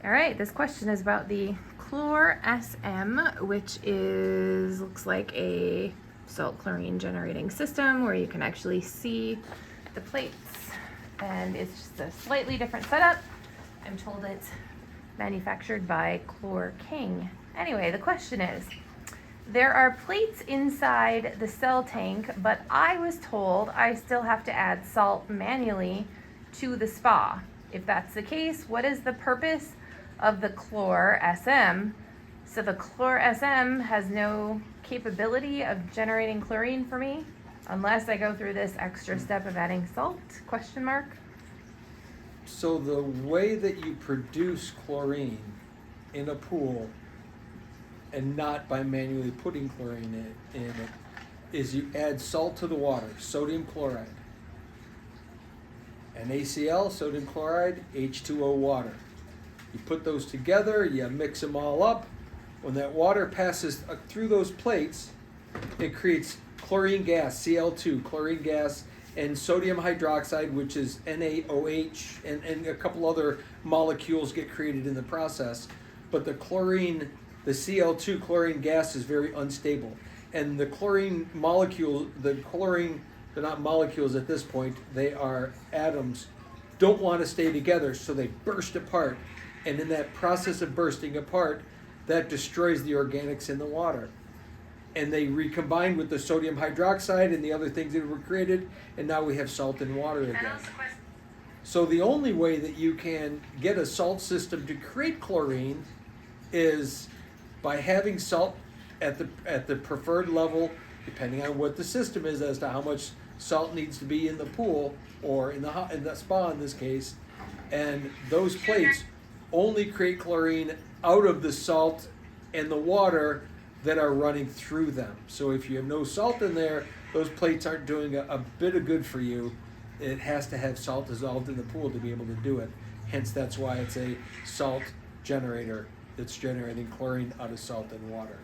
All right, this question is about the Chlor SM, which looks like a salt chlorine generating system where you can actually see the plates, and it's just a slightly different setup. I'm told it's manufactured by Chlor King. Anyway, the question is, there are plates inside the cell tank, but I was told I still have to add salt manually to the spa. If that's the case, what is the purpose of the Chlor SM? So the Chlor SM has no capability of generating chlorine for me unless I go through this extra step of adding salt? Question mark. So the way that you produce chlorine in a pool, and not by manually putting chlorine in it, is you add salt to the water, sodium chloride. NaCl, sodium chloride, H2O water. You put those together, you mix them all up. When that water passes through those plates, it creates chlorine gas, Cl2, chlorine gas, and sodium hydroxide, which is NaOH, and a couple other molecules get created in the process. But the Cl2 chlorine gas is very unstable. And the chlorine molecule, they're not molecules at this point, they are atoms, don't want to stay together, so they burst apart. And in that process of bursting apart, that destroys the organics in the water. And they recombine with the sodium hydroxide and the other things that were created, and now we have salt and water again. So the only way that you can get a salt system to create chlorine is by having salt at the preferred level, depending on what the system is as to how much salt needs to be in the pool or in the spa in this case. And those plates only create chlorine out of the salt and the water that are running through them. So if you have no salt in there, those plates aren't doing a bit of good for you. It has to have salt dissolved in the pool to be able to do it. Hence, that's why it's a salt generator that's generating chlorine out of salt and water.